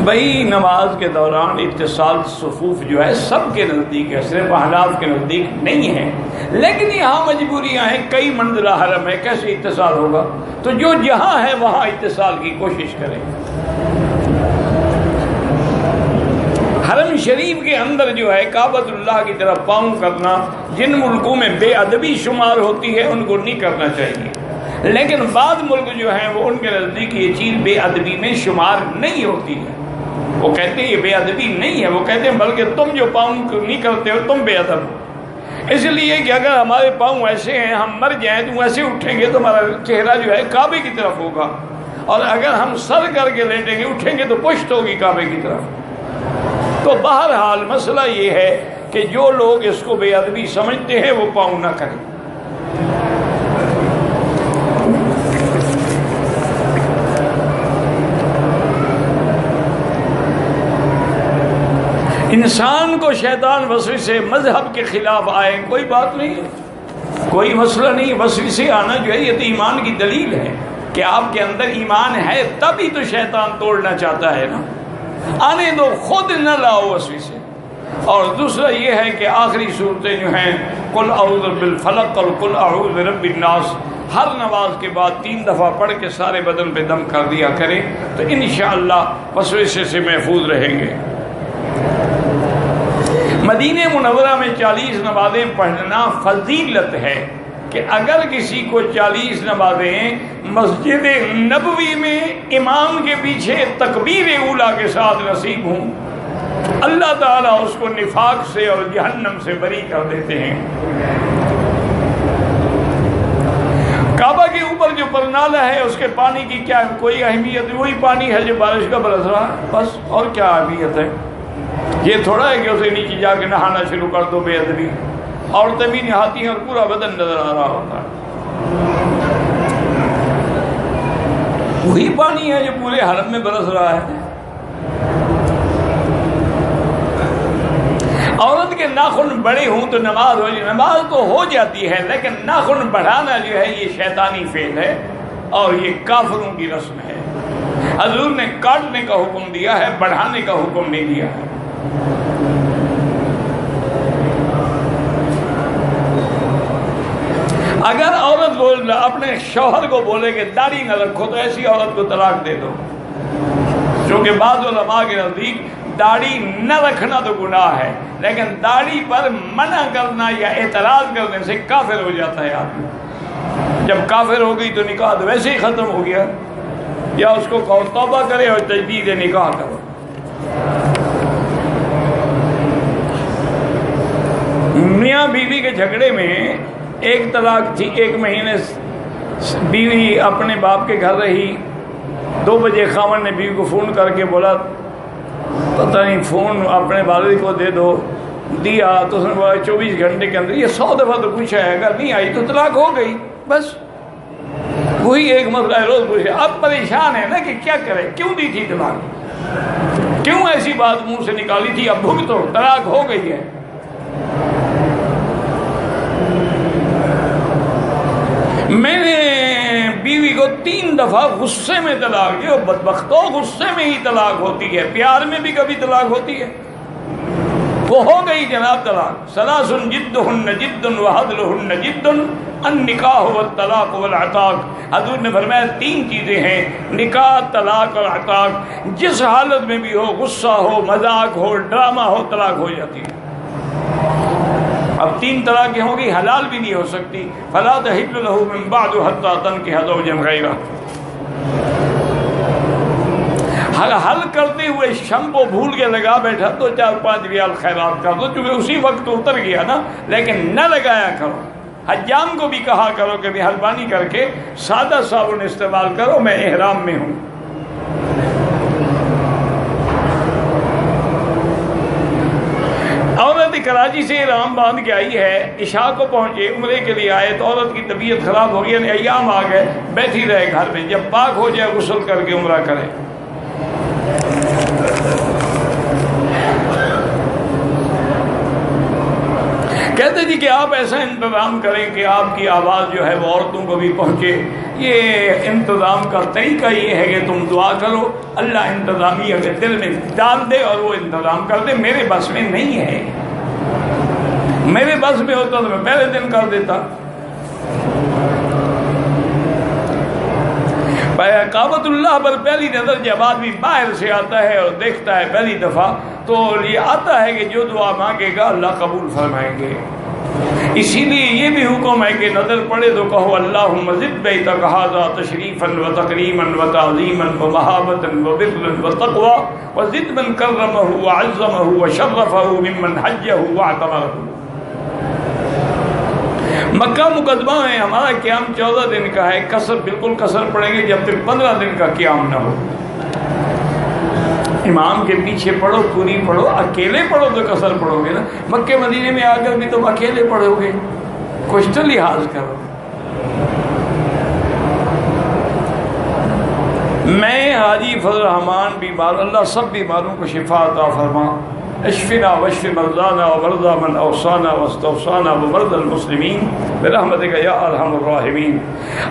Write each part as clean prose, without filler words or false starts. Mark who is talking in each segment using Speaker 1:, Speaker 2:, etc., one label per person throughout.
Speaker 1: بھائی نماز کے دوران اتصال صفوف جو ہے سب کے نزدیک ہے، صرف احناف کے نزدیک نہیں ہے، لیکن یہاں مجبوریاں ہیں، کئی منزلہ حرم ہے، کیسے اتصال ہوگا؟ تو جو جہاں ہے وہاں اتصال کی کوشش کریں۔ حرم شریف کے اندر جو ہے کعبۃ اللہ کی طرف پاؤں کرنا جن ملکوں میں بے ادبی شمار ہوتی ہے ان کو نہیں کرنا چاہیے، لیکن بعض ملک جو ہیں وہ ان کے نزدیک یہ چیز بے ادبی میں شمار نہیں ہوتی ہے، وہ کہتے ہیں یہ بے ادبی نہیں ہے، وہ کہتے ہیں بلکہ تم جو پاؤں نہیں کرتے ہو تم بے ادب ہو، اس لیے کہ اگر ہمارے پاؤں ایسے ہیں ہم مر جائیں تو ایسے اٹھیں گے تو ہمارا چہرہ جو ہے کعبے کی طرف ہوگا، اور اگر ہم سر کر کے لیٹیں گے اٹھیں گے تو پشت ہوگی کعبے کی طرف۔ تو بہرحال مسئلہ یہ ہے کہ جو لوگ اس کو بے ادبی سمجھتے ہیں وہ پاؤں نہ کریں۔ انسان کو شیطان وسوسے مذہب کے خلاف آئے کوئی بات نہیں ہے، کوئی مسئلہ نہیں، وسوسے آنا جو ہے یہ تو ایمان کی دلیل ہے کہ آپ کے اندر ایمان ہے، تبھی تو شیطان توڑنا چاہتا ہے نا، آنے دو، خود نہ لاؤ وسوسے۔ اور دوسرا یہ ہے کہ آخری صورتیں جو ہیں قل اعوذ بالفلق اور قل اعوذ برب الناس ہر نماز کے بعد 3 دفعہ پڑھ کے سارے بدن پہ دم کر دیا کریں تو انشاءاللہ وسوسے سے محفوظ رہیں گے۔ مدینہ منورہ میں 40 نمازیں پڑھنا فضیلت ہے کہ اگر کسی کو 40 نمازیں مسجد نبوی میں امام کے پیچھے تکبیر اولیٰ کے ساتھ نصیب ہوں، اللہ تعالیٰ اس کو نفاق سے اور جہنم سے بری کر دیتے ہیں۔ کعبہ کے اوپر جو پرنالہ ہے اس کے پانی کی کیا کوئی اہمیت؟ وہی پانی ہے جو بارش کا برس رہا ہے، بس، اور کیا اہمیت ہے؟ یہ تھوڑا ہے کہ اسے نیچے جا کے نہانا شروع کر دو بے ادبی، عورتیں بھی نہاتی ہیں اور پورا بدن نظر آ رہا ہوتا ہے۔ وہی پانی ہے جو پورے حرم میں برس رہا ہے۔ عورت کے ناخن بڑے ہوں تو نماز ہو جائے، نماز تو ہو جاتی ہے لیکن ناخن بڑھانا جو ہے یہ شیطانی فعل ہے اور یہ کافروں کی رسم ہے۔ حضور نے کاٹنے کا حکم دیا ہے، بڑھانے کا حکم نہیں دیا ہے۔ اگر عورت اپنے شوہر کو بولے کہ داڑھی نہ رکھو تو ایسی عورت کو طلاق دے دو، کیونکہ بعض علماء کے نزدیک داڑھی نہ رکھنا تو گناہ ہے لیکن داڑھی پر منع کرنا یا اعتراض کرنے سے کافر ہو جاتا ہے آدمی۔ جب کافر ہو گئی تو نکاح تو ویسے ہی ختم ہو گیا، یا اس کو کہو توبہ کرے اور تجدید نکاح کرو۔ میاں بیوی کے جھگڑے میں ایک طلاق تھی، 1 مہینے بیوی اپنے باپ کے گھر رہی، 2 بجے خاوند نے بیوی کو فون کر کے بولا پتہ نہیں فون اپنے والد کو دے دو، دیا تو اس نے بولا 24 گھنٹے کے اندر، یہ 100 دفعہ تو پوچھا ہے، اگر نہیں آئی تو طلاق ہو گئی، بس وہی ایک مسئلہ ہے، روز پوچھے۔ اب پریشان ہے نا کہ کیا کرے، کیوں دی تھی طلاق، کیوں ایسی بات منہ سے نکالی تھی، اب بھگتو، طلاق ہو گئی ہے۔ میں نے بیوی کو 3 دفعہ غصے میں طلاق دی، اور بدبختوں غصے میں ہی طلاق ہوتی ہے، پیار میں بھی کبھی طلاق ہوتی ہے؟ وہ ہو گئی جناب طلاق۔ ثلاث جدہن جد وہدلہن جد النکاح والطلاق والعتاق۔ حضور نے فرمایا 3 چیزیں ہیں، نکاح، طلاق اور عتاق، جس حالت میں بھی ہو، غصہ ہو، مذاق ہو، ڈرامہ ہو، طلاق ہو جاتی ہے۔ اب 3 طلاقیں ہوں گی، حلال بھی نہیں ہو سکتی۔ فلا تحل له من بعد حتى تنكح زوجا غيره۔ حل کرتے ہوئے شمپو بھول کے لگا بیٹھا تو 4-5 ریال خیرات کر دو، چونکہ اسی وقت اتر گیا نا، لیکن نہ لگایا کرو۔ حجام کو بھی کہا کرو کہ مہربانی کر کے سادہ صابن استعمال کرو، میں احرام میں ہوں۔ عورت کراچی سے احرام باندھ کے آئی ہے، عشاء کو پہنچے، عمرے کے لیے آئے تو عورت کی طبیعت خراب ہو گئی، یعنی ایام آ گئے، بیٹھی رہے گھر میں، جب پاک ہو جائے غسل کر کے عمرہ کرے۔ کہتے جی کہ آپ ایسا انتظام کریں کہ آپ کی آواز جو ہے وہ عورتوں کو بھی پہنچے. یہ انتظام کا طریقہ یہ ہے کہ تم دعا کرو, اللہ انتظامیہ کے دل میں ڈال دے اور وہ انتظام کر دے. میرے بس میں نہیں ہے, میرے بس میں ہوتا تو میں پہلے دن کر دیتا. کعبۃ اللہ پر پہلی نظر جب آدمی باہر سے آتا ہے اور دیکھتا ہے پہلی دفعہ تو یہ آتا ہے کہ جو دعا مانگے گا اللہ قبول فرمائیں گے. اسی لیے یہ بھی حکم ہے کہ نظر پڑے تو کہو اللہم زد بیتک ھذا تشریفا و تکریما و تعظیما و مہابۃ و برا و تقوی و زد من کرمہ و عظمہ و شرفہ ممن حجہ و اعتمرہ. مکہ مقدمہ میں ہمارا قیام 14 دن کا ہے. قصر بالکل قصر پڑیں گے جب تک 15 دن کا قیام نہ ہو. امام کے پیچھے پڑھو, پوری پڑھو. اکیلے پڑھو تو قصر پڑھو گے نا. مکے مدینے میں آ کر بھی تم اکیلے پڑھو گے, کچھ تو لحاظ کرو. میں حاجی فضل الرحمان بیمار, اللہ سب بیماروں کو شفا عطا فرما. اشفنا واشف مرضانا ومرضى من اوصانا واستوصانا ومرضى المسلمین برحمتک یا ارحم الراحمین.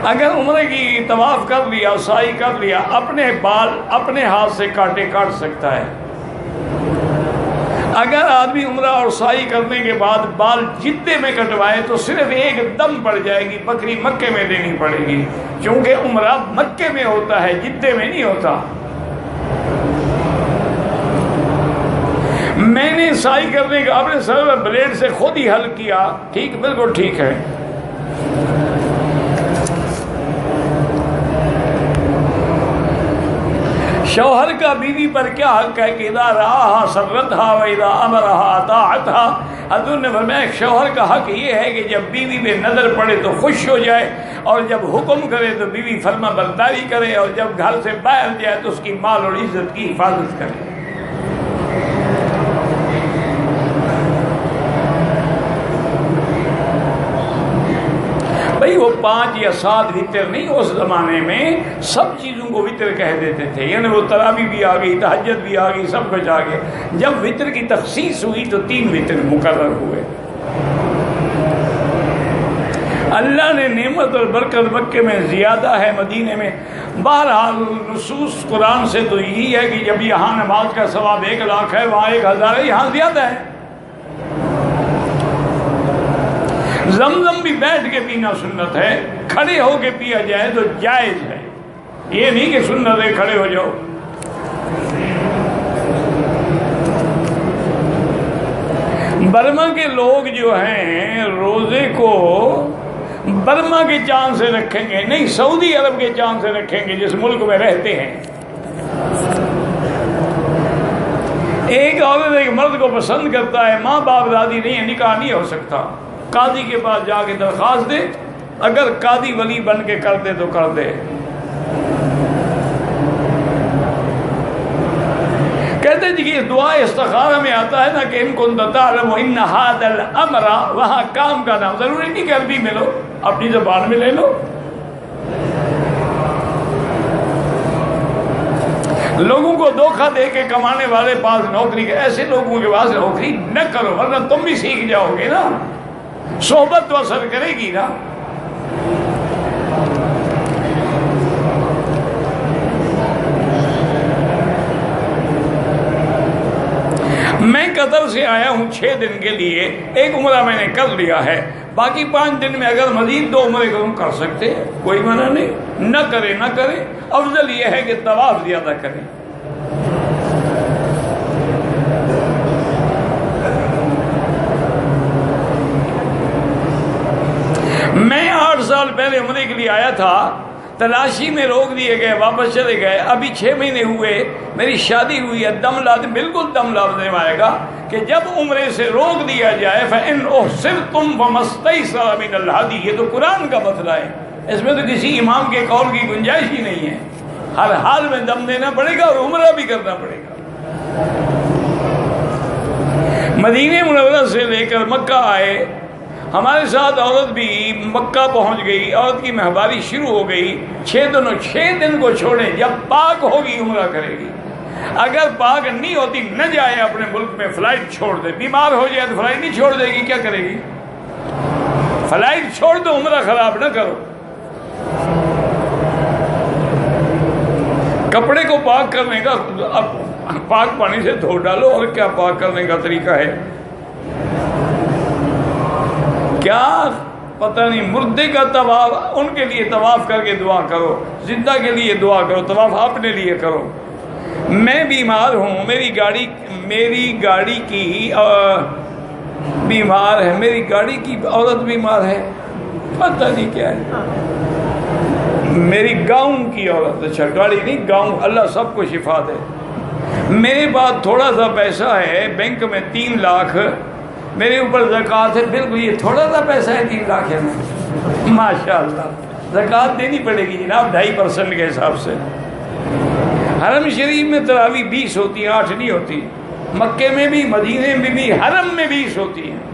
Speaker 1: اگر عمرے کی طواف کر لیا, سعی کر لیا, اپنے بال اپنے ہاتھ سے کاٹے کاٹ سکتا ہے. اگر آدمی عمرہ اور سعی کرنے کے بعد بال جدے میں کٹوائے تو صرف ایک دم پڑ جائے گی, بکری مکے میں دینی پڑے گی, کیونکہ عمرہ مکے میں ہوتا ہے, جدے میں نہیں ہوتا. میں نے سعی کرنے کا اپنے سر بلیڈ سے خود ہی حل کیا. ٹھیک, بالکل ٹھیک ہے. شوہر کا بیوی پر کیا حق ہے کہ اذا رآہا سرتھا و اذا امرہا اطاعتھا. حضور نے فرمایا شوہر کا حق یہ ہے کہ جب بیوی میں نظر پڑے تو خوش ہو جائے, اور جب حکم کرے تو بیوی فرما برداری کرے, اور جب گھر سے باہر جائے تو اس کی مال اور عزت کی حفاظت کرے. بھئی وہ 5 یا 7 وطر نہیں, اس زمانے میں سب چیزوں کو وطر کہہ دیتے تھے. یعنی وہ تراویح بھی آ گئی, تہجد بھی آ گئی, سب کچھ آ گیا. جب وطر کی تخصیص ہوئی تو 3 وطر مقرر ہوئے. اللہ نے نعمت اور برکت مکے میں زیادہ ہے, مدینے میں. بہرحال نصوص قرآن سے تو یہی ہے کہ جب یہاں نماز کا ثواب 1 لاکھ ہے, وہاں 1000 ہے, یہاں زیادہ ہے. زمزم بھی بیٹھ کے پینا سنت ہے, کھڑے ہو کے پیا جائے تو جائز ہے. یہ نہیں کہ سنت ہے کھڑے ہو جاؤ. برما کے لوگ جو ہیں روزے کو برما کے چاند سے رکھیں گے, نہیں سعودی عرب کے چاند سے رکھیں گے جس ملک میں رہتے ہیں. ایک عورت ایک مرد کو پسند کرتا ہے, ماں باپ دادی نہیں ہے, نکاح نہیں ہو سکتا. قاضی کے پاس جا کے درخواست دے, اگر قاضی ولی بن کے کر دے تو کر دے. کہتے ہیں کہ یہ دعا استخارہ میں آتا ہے نا کہ ان کنت تعلم ان ھذا الامر, وہاں کام کا نام ضروری نہیں کہ عربی میں لو, اپنی زبان میں لے لو. لوگوں کو دھوکہ دے کے کمانے والے پاس نوکری, ایسے لوگوں کے پاس نوکری نہ کرو, ورنہ تم بھی سیکھ جاؤ گے نا. صحبت تو اثر کرے گی نا. میں قطر سے آیا ہوں 6 دن کے لیے, ایک عمرہ میں نے کر لیا ہے, باقی 5 دن میں اگر مزید 2 عمرے کروں کر سکتے, کوئی منع نہیں. نہ کرے نہ کرے, افضل یہ ہے کہ طواف زیادہ کریں. میں 8 سال پہلے عمرے کے لیے آیا تھا, تلاشی میں روک دیے گئے, واپس چلے گئے. ابھی 6 مہینے ہوئے, میری شادی ہوئی ہے. دم لازم, بالکل دم لازم آئے گا کہ جب عمرے سے روک دیا جائے فَإِنْ أُحْصِرْتُمْ فَمَا اسْتَيْسَرَ مِنَ الْهَدْيِ. یہ تو قرآن کا مسئلہ ہے, اس میں تو کسی امام کے قول کی گنجائش ہی نہیں ہے. ہر حال میں دم دینا پڑے گا اور عمرہ بھی کرنا پڑے گا. مدینہ منورہ سے لے کر مکہ آئے, ہمارے ساتھ عورت بھی مکہ پہنچ گئی, عورت کی مہمانی شروع ہو گئی. 6 دن کو چھوڑیں, جب پاک ہوگی عمرہ کرے گی. اگر پاک نہیں ہوتی نہ جائے اپنے ملک میں, فلائٹ چھوڑ دے. بیمار ہو جائے تو فلائٹ نہیں چھوڑ دے گی, کیا کرے گی؟ فلائٹ چھوڑ دو، عمرہ خراب نہ کرو. کپڑے کو پاک کرنے کا پاک پانی سے دھو ڈالو، اور کیا پاک کرنے کا طریقہ ہے؟ کیا پتہ نہیں. مردے کا طواف، ان کے لیے طواف کر کے دعا کرو، زندہ کے لیے دعا کرو، طواف اپنے لیے کرو. میں بیمار ہوں، میری گاڑی کی بیمار ہے، میری گاڑی کی عورت بیمار ہے، پتہ نہیں کیا ہے، میری گاؤں کی عورت، اچھا گاڑی نہیں گاؤں، اللہ سب کو شفا دے. میرے پاس تھوڑا سا پیسہ ہے، بینک میں 3 لاکھ میرے اوپر زکوٰۃ ہے. بالکل یہ تھوڑا سا پیسہ ہے، 3 لاکھ ہے، ماشاء اللہ زکوٰۃ دینی پڑے گی جناب 2.5% کے حساب سے. حرم شریف میں تراویح 20 ہوتی ہیں، 8 نہیں ہوتی. مکے میں بھی، مدینے میں بھی، حرم میں 20 ہوتی ہیں.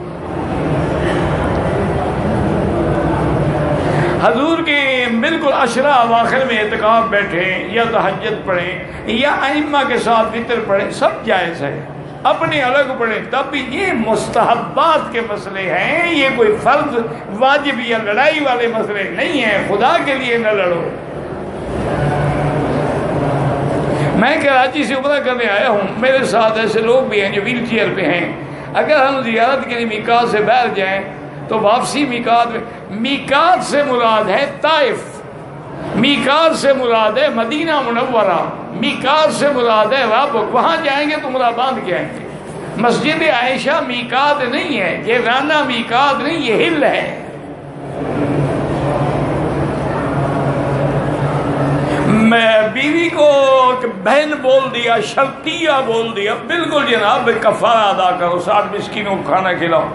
Speaker 1: حضور کے بالکل عشرہ اواخر میں اعتکاف بیٹھیں یا تہجد پڑھیں یا ائمہ کے ساتھ وتر پڑھیں، سب جائز ہے. اپنے الگ پڑھیں تب بھی. یہ مستحبات کے مسئلے ہیں، یہ کوئی فرض واجب یا لڑائی والے مسئلے نہیں ہیں. خدا کے لیے نہ لڑو. میں کراچی سے عمرہ کرنے آیا ہوں، میرے ساتھ ایسے لوگ بھی ہیں جو ویل چیئر پہ ہیں. اگر ہم زیارت کے لیے میقات سے باہر جائیں تو واپسی میقات سے مراد ہے طائف، میقات سے مراد ہے مدینہ منورہ، میقات سے مراد ہے رابق. وہاں جائیں گے تو عمرہ باندھ کے آئیں گے. مسجد عائشہ میقات نہیں ہے، یہ رانا میقات نہیں، یہ ہل ہے. میں بیوی کو بہن بول دیا، شرطیہ بول دیا، بالکل جناب کفارہ ادا کرو، 60 مسکینوں کو کھانا کھلاؤ.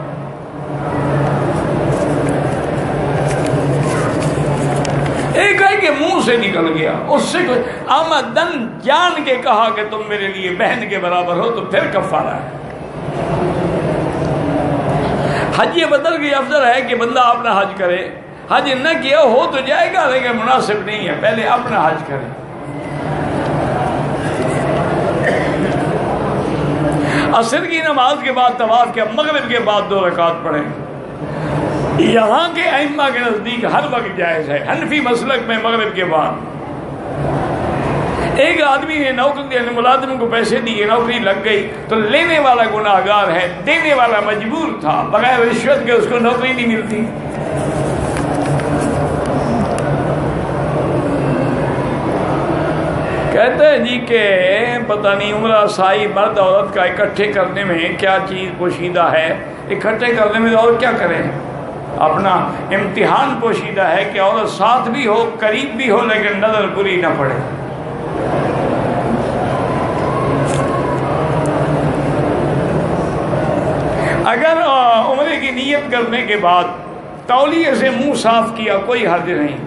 Speaker 1: ایک ہے کہ منہ سے نکل گیا، اس سے آمدن جان کے کہا کہ تم میرے لیے بہن کے برابر ہو، تو پھر کفارہ ہے. حج یہ بدل گئی. افضل ہے کہ بندہ اپنا حج کرے، حج نہ کیا ہو تو جائے گا لیکن مناسب نہیں ہے، پہلے اپنا حج کرے. عصر کی نماز کے بعد طواف کیا، مغرب کے بعد 2 رکعت پڑھیں. یہاں کے ائمہ کے نزدیک ہر وقت جائز ہے. حنفی مسلک میں مغرب کے بعد. ایک آدمی نے نوکری ملازم کو پیسے دیے، نوکری لگ گئی تو لینے والا گناہ گار ہے، دینے والا مجبور تھا، بغیر رشوت کے اس کو نوکری نہیں ملتی. کہتے ہیں جی کہ پتہ نہیں عمرہ سائی مرد عورت کا اکٹھے کرنے میں کیا چیز پوشیدہ ہے. اکٹھے کرنے میں اور کیا کریں، اپنا امتحان پوشیدہ ہے کہ عورت ساتھ بھی ہو، قریب بھی ہو، لیکن نظر بری نہ پڑے. اگر عمرے کی نیت کرنے کے بعد تولیے سے منہ صاف کیا کوئی حرج نہیں.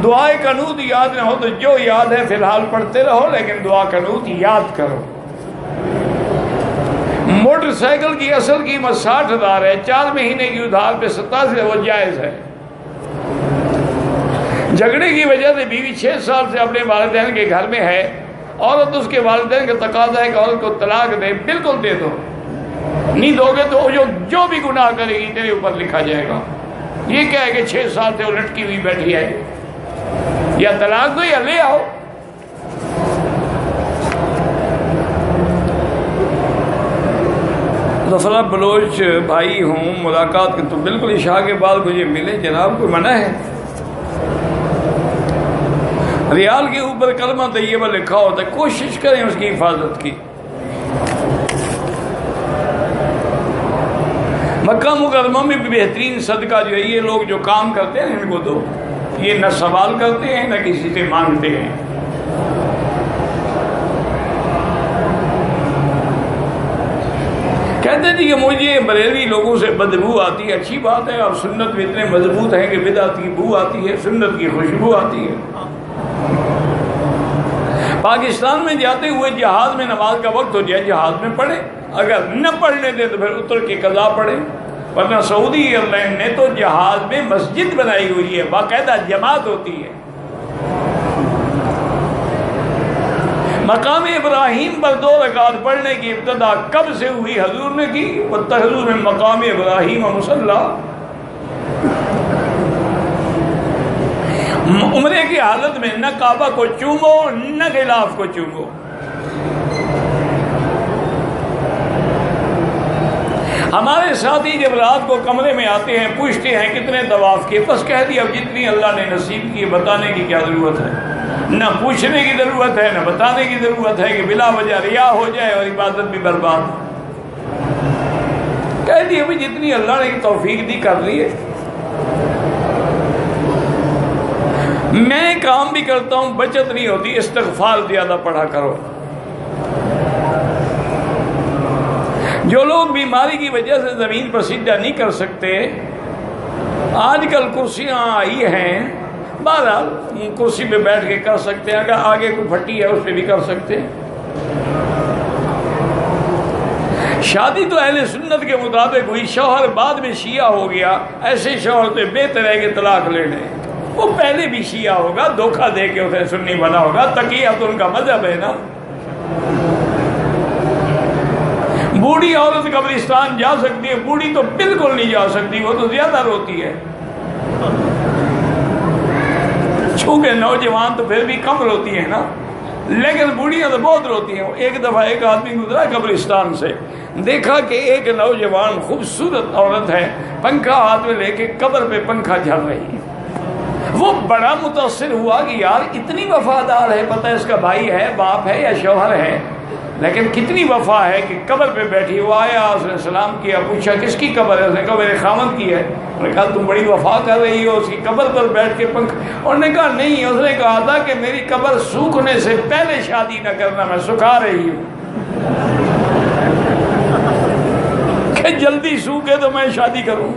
Speaker 1: دعائے قنوت یاد نہ ہو تو جو یاد ہے فی الحال پڑھتے رہو، لیکن دعا قنوت یاد کرو. موٹر سائیکل کی اصل قیمت 60,000 ہے، 4 مہینے کی ادھار پہ 87 ہے، وہ جائز ہے. جھگڑے کی وجہ سے بیوی 6 سال سے اپنے والدین کے گھر میں ہے، عورت اس کے والدین کا تقاضا ہے کہ عورت کو طلاق دے، بالکل دے دو. نہیں دو گے تو جو بھی گناہ کرے گی تیرے اوپر لکھا جائے گا. یہ کیا ہے کہ 6 سال سے وہ لٹکی ہوئی بیٹھی ہے، یا طلاق دو یا لے آؤ. ظفر بلوچ بھائی ہوں، ملاقات کے تو بالکل عشاء کے بعد مجھے ملے، جناب کوئی منع ہے؟ ریال کے اوپر کلمہ طیبہ لکھا ہوتا ہے، کوشش کریں اس کی حفاظت کی. مکہ مکرمہ میں بھی بہترین صدقہ جو ہے یہ لوگ جو کام کرتے ہیں ان کو دو. یہ نہ سوال کرتے ہیں نہ کسی سے مانگتے ہیں. کہتے ہیں کہ مجھے بریلوی لوگوں سے بدبو آتی ہے. اچھی بات ہے، آپ سنت میں اتنے مضبوط ہیں کہ بدعت کی بو آتی ہے، سنت کی خوشبو آتی ہے. پاکستان میں جاتے ہوئے جہاز میں نماز کا وقت ہو جائے جہاز میں پڑھے، اگر نہ پڑھنے دے تو پھر اتر کے قضا پڑھے. ورنہ سعودی ایئر لائن نے تو جہاز میں مسجد بنائی ہوئی ہے، باقاعدہ جماعت ہوتی ہے. مقام ابراہیم پر 2 رکعت پڑھنے کی ابتدا کب سے ہوئی؟ حضور نے کی. واتخذوا من مقام ابراہیم مصلی. عمرے کی حالت میں نہ کعبہ کو چومو نہ غلاف کو چومو. ہمارے ساتھی جب رات کو کمرے میں آتے ہیں پوچھتے ہیں کتنے طواف کیے، بس کہہ دیا اب جتنی اللہ نے نصیب کی. بتانے کی کیا ضرورت ہے؟ نہ پوچھنے کی ضرورت ہے نہ بتانے کی ضرورت ہے کہ بلا وجہ ریا ہو جائے اور عبادت بھی برباد. کہہ دیا ابھی جتنی اللہ نے توفیق دی کر لی ہے. میں کام بھی کرتا ہوں بچت نہیں ہوتی، استغفار زیادہ پڑھا کرو. جو لوگ بیماری کی وجہ سے زمین پر سجدہ نہیں کر سکتے، آج کل کرسیاں آئی ہیں، بہرحال کرسی پہ بیٹھ کے کر سکتے ہیں. اگر آگے کوئی پھٹی ہے اس پہ بھی کر سکتے ہیں. شادی تو اہل سنت کے مطابق ہوئی، شوہر بعد میں شیعہ ہو گیا، ایسے شوہر تو بہتر ہے کہ طلاق لے لیں. وہ پہلے بھی شیعہ ہوگا، دھوکہ دے کے اسے سنی بنا ہوگا. تقیہ تو ان کا مذہب ہے نا. بوڑھی عورت قبرستان جا سکتی ہے، بوڑھی تو بالکل نہیں جا سکتی، وہ تو زیادہ روتی ہے. چونکہ نوجوان تو پھر بھی کم روتی ہیں نا، لیکن بوڑھیاں تو بہت روتی ہیں. ایک دفعہ ایک آدمی گزرا قبرستان سے، دیکھا کہ ایک نوجوان خوبصورت عورت ہے، پنکھا ہاتھ میں لے کے قبر پہ پنکھا جھل رہی ہے. وہ بڑا متاثر ہوا کہ یار اتنی وفادار ہے، پتہ ہے اس کا بھائی ہے، باپ ہے یا شوہر ہے، لیکن کتنی وفا ہے کہ قبر پہ بیٹھی. وہ آیا، اس نے سلام کیا، پوچھا کس کی قبر ہے؟ اس نے کہا میرے خاوند کی ہے. انہوں نے کہا تم بڑی وفا کر رہی ہو، اس کی قبر پر بیٹھ کے پنکھ. انہوں نے کہا نہیں، اس نے کہا تھا کہ میری قبر سوکھنے سے پہلے شادی نہ کرنا، میں سکھا رہی ہوں کہ جلدی سوکھے تو میں شادی کروں.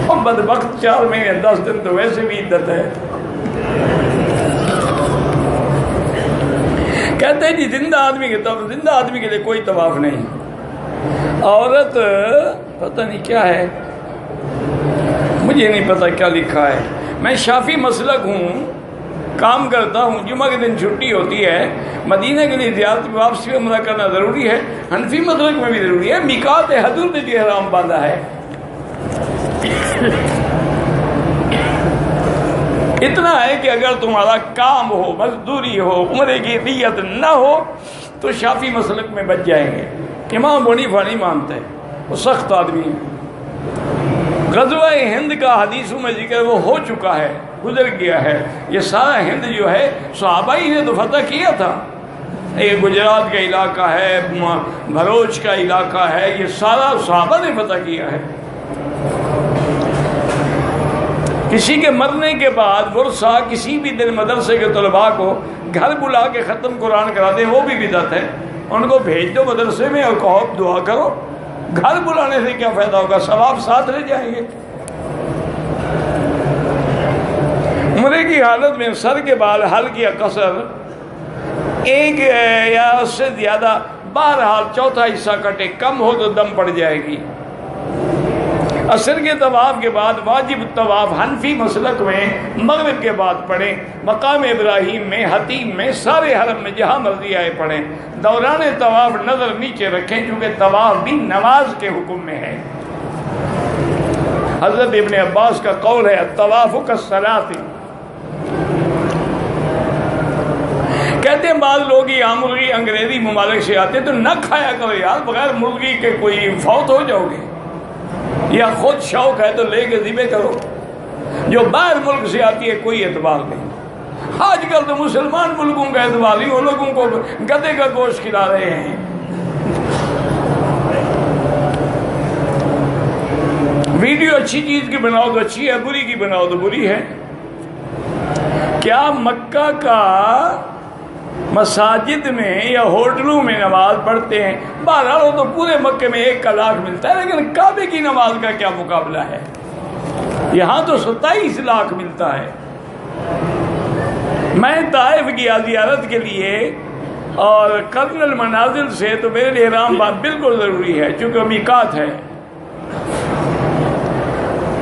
Speaker 1: اور بدبخت 4 مہینے 10 دن تو ویسے بھی عدت ہے. کہتے ہیں جی زندہ آدمی کے لیے کوئی طواف نہیں. عورت پتہ نہیں کیا ہے، مجھے نہیں پتہ کیا لکھا ہے. میں شافی مسلک ہوں، کام کرتا ہوں، جمعہ کے دن چھٹی ہوتی ہے. مدینہ کے لیے زیارت واپسی میں عمرہ کرنا ضروری ہے. حنفی مسلک میں بھی ضروری ہے. میقات حضور نے جو احرام باندھا ہے، اتنا ہے کہ اگر تمہارا کام ہو، مزدوری ہو، عمرے کی نیت نہ ہو تو شافی مسلک میں بچ جائیں گے. امام ابو حنیفہ نہیں مانتے، وہ سخت آدمی ہے. غزوہ ہند کا حدیثوں میں ذکر وہ ہو چکا ہے، گزر گیا ہے. یہ سارا ہند جو ہے صحابہ ہی نے تو فتح کیا تھا. یہ گجرات کا علاقہ ہے، بھروچ کا علاقہ ہے، یہ سارا صحابہ نے فتح کیا ہے. کسی کے مرنے کے بعد ورثہ کسی بھی دن مدرسے کے طلباء کو گھر بلا کے ختم قرآن کرا دیں، وہ بھی بدعت ہے. ان کو بھیج دو مدرسے میں اور کہو دعا کرو. گھر بلانے سے کیا فائدہ ہوگا؟ ثواب ساتھ لے جائیں گے. عمرے کی حالت میں سر کے بال حلق یا قصر، ایک یا اس سے زیادہ، بہرحال چوتھا حصہ کٹے، کم ہو تو دم پڑ جائے گی. عصر کے طواف کے بعد واجب طواف حنفی مسلک میں مغرب کے بعد پڑھیں. مقام ابراہیم میں، حتیم میں، سارے حرم میں جہاں مرضی آئے پڑھیں. دوران طواف نظر نیچے رکھیں کیونکہ طواف بھی نماز کے حکم میں ہے. حضرت ابن عباس کا قول ہے الطواف کالصلاۃ. کہتے ہیں بعض لوگ یہاں مرغی انگریزی ممالک سے آتے تو نہ کھایا کرو یار، بغیر مرغی کے کوئی فوت ہو جاؤ گے. یا خود شوق ہے تو لے کے ذبح کرو. جو باہر ملک سے آتی ہے کوئی اعتبار نہیں. آج کل تو مسلمان ملکوں کا اعتبار نہیں، وہ لوگوں کو گدے کا گوشت کھلا رہے ہیں. ویڈیو اچھی چیز کی بناؤ تو اچھی ہے، بری کی بناؤ تو بری ہے. کیا مکہ کا مساجد میں یا ہوٹلوں میں نماز پڑھتے ہیں؟ بہرحال وہ تو پورے مکے میں 1 لاکھ ملتا ہے، لیکن کعبے کی نماز کا کیا مقابلہ ہے؟ یہاں تو 27 لاکھ ملتا ہے. میں طائف گیا زیارت کے لیے اور کرنل منازل سے، تو میرے لیے احرام باندھ بالکل ضروری ہے چونکہ میقات ہے.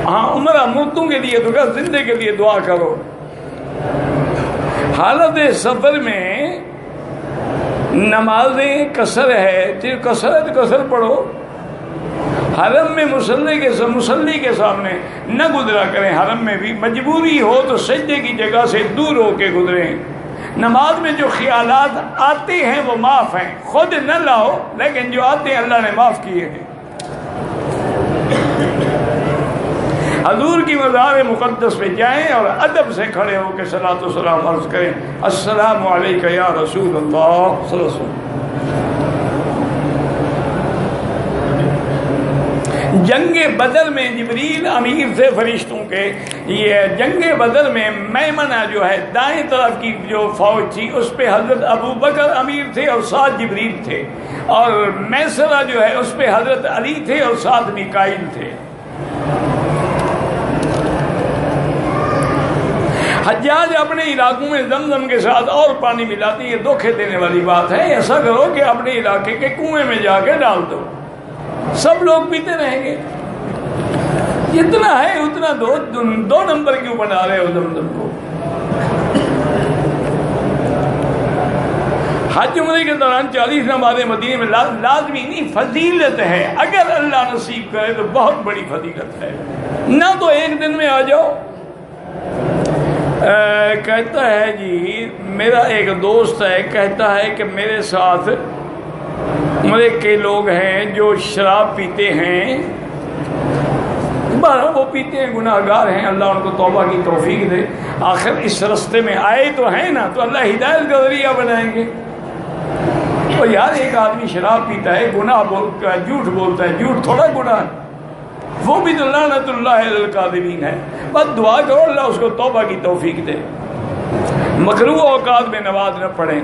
Speaker 1: ہاں عمرہ مردوں کے لیے تو زندے کے لیے دعا کرو. حالت سفر میں نمازیں قصر ہے، کثر ہے تو قصر پڑھو. حرم میں مصلی کے سامنے نہ گزرا کریں. حرم میں بھی مجبوری ہو تو سجدے کی جگہ سے دور ہو کے گزریں. نماز میں جو خیالات آتے ہیں وہ معاف ہیں، خود نہ لاؤ، لیکن جو آتے ہیں اللہ نے معاف کیے ہیں. حضور کی مزار مقدس پہ جائیں اور ادب سے کھڑے ہو کے صلاۃ و سلام عرض کریں، السلام علیکہ یا رسول اللہ صلی اللہ علیہ وسلم. جنگ بدر میں جبریل امیر تھے فرشتوں کے. یہ جنگ بدر میں میمنہ جو ہے دائیں طرف کی جو فوج تھی اس پہ حضرت ابو بکر امیر تھے اور ساتھ جبریل تھے، اور میسرہ جو ہے اس پہ حضرت علی تھے اور ساتھ میکائیل تھے. حجاج اپنے علاقوں میں زمزم کے ساتھ اور پانی ملاتی، یہ دھوکے دینے والی بات ہے. ایسا کرو کہ اپنے علاقے کے کنویں میں جا کے ڈال دو، سب لوگ پیتے رہیں گے. جتنا ہے اتنا دو نمبر کیوں بنا رہے ہو زمزم کو؟ حج عمرے کے دوران 40 نمازیں مدینے میں لازمی نہیں، فضیلت ہے. اگر اللہ نصیب کرے تو بہت بڑی فضیلت ہے. نہ تو ایک دن میں آ جاؤ. کہتا ہے جی میرا ایک دوست ہے، کہتا ہے کہ میرے ساتھ عمرے کے لوگ ہیں جو شراب پیتے ہیں. وہ پیتے ہیں، گناہ گار ہیں، اللہ ان کو توبہ کی توفیق دے. آخر اس رستے میں آئے تو ہیں نا، تو اللہ ہدایت کا ذریعہ بنائیں گے. تو یار ایک آدمی شراب پیتا ہے، گناہ بولتا ہے، جھوٹ بولتا ہے، جھوٹ تھوڑا گناہ ہے، وہ بھی تو لعنت اللہ علی الکاذبین ہے. بس دعا کرو اللہ اس کو توبہ کی توفیق دے. مکروہ اوقات میں نماز نہ پڑھیں.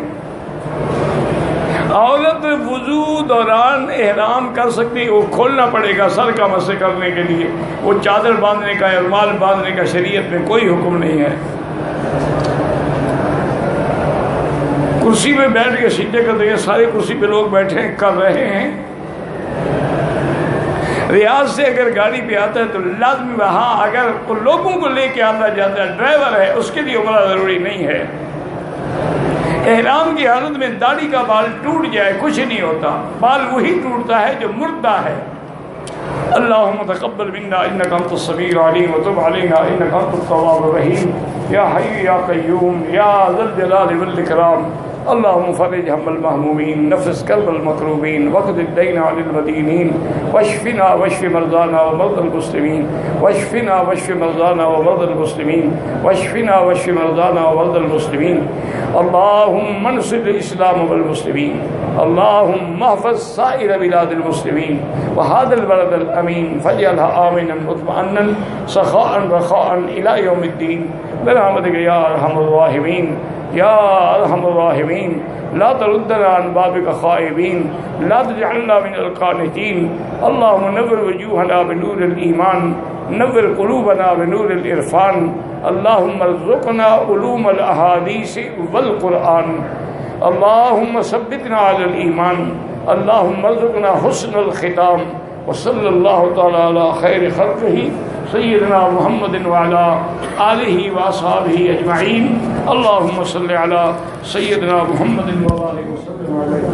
Speaker 1: عورت وضو دوران احرام کر سکتی، وہ کھولنا پڑے گا سر کا مسح کرنے کے لیے. وہ چادر باندھنے کا یا رومال باندھنے کا شریعت میں کوئی حکم نہیں ہے. کرسی پہ بیٹھ کے سجدے کرتے ہیں، سارے کرسی پہ لوگ بیٹھے کر رہے ہیں. ریاض سے اگر گاڑی پہ آتا ہے تو لازمی وہاں اگر لوگوں کو لے کے آتا جاتا ہے، ڈرائیور ہے، اس کے لیے عمرہ ضروری نہیں ہے. احرام کی حالت میں داڑھی کا بال ٹوٹ جائے کچھ نہیں ہوتا، بال وہی ٹوٹتا ہے جو مردہ ہے. اللہم تقبل منا انک انت السمیع العلیم وتب علینا انک انت التواب الرحیم یا حی یا قیوم یا ذا الجلال والاکرام. اللہم فرج ہم المہمومین، نفس کرب المکروبین، وقض الدین عن المدینین، واشفنا واشف مرضانا ومرضى المسلمین، واشفنا واشف مرضانا ومرضى المسلمین، واشفنا واشف مرضانا ومرضى المسلمین. اللہم انصر الاسلام والمسلمین، اللہم احفظ سائر بلاد المسلمین وهذا البلد الامین فاجعلها آمنا مطمئنا سخاء رخاء الى یوم الدین برحمتک یا ارحم الراحمین یا ارحم الراحمین. لا تردنا عن بابک خائبین، لا تجعلنا من القانتین. اللہم نور وجوہنا بنور الایمان، نور قلوبنا بنور العرفان. اللہم ارزقنا علوم الاحادیث والقرآن. اللہم ثبتنا علی الایمان. اللہم ارزقنا حسن الختام. وصلی اللہ تعالی علی خیر خلقہ سیدنا محمد وعلا آلہ واصحابہ اجمعین. اللہم صلی علی سیدنا محمد وآلہ وسلم علیہ.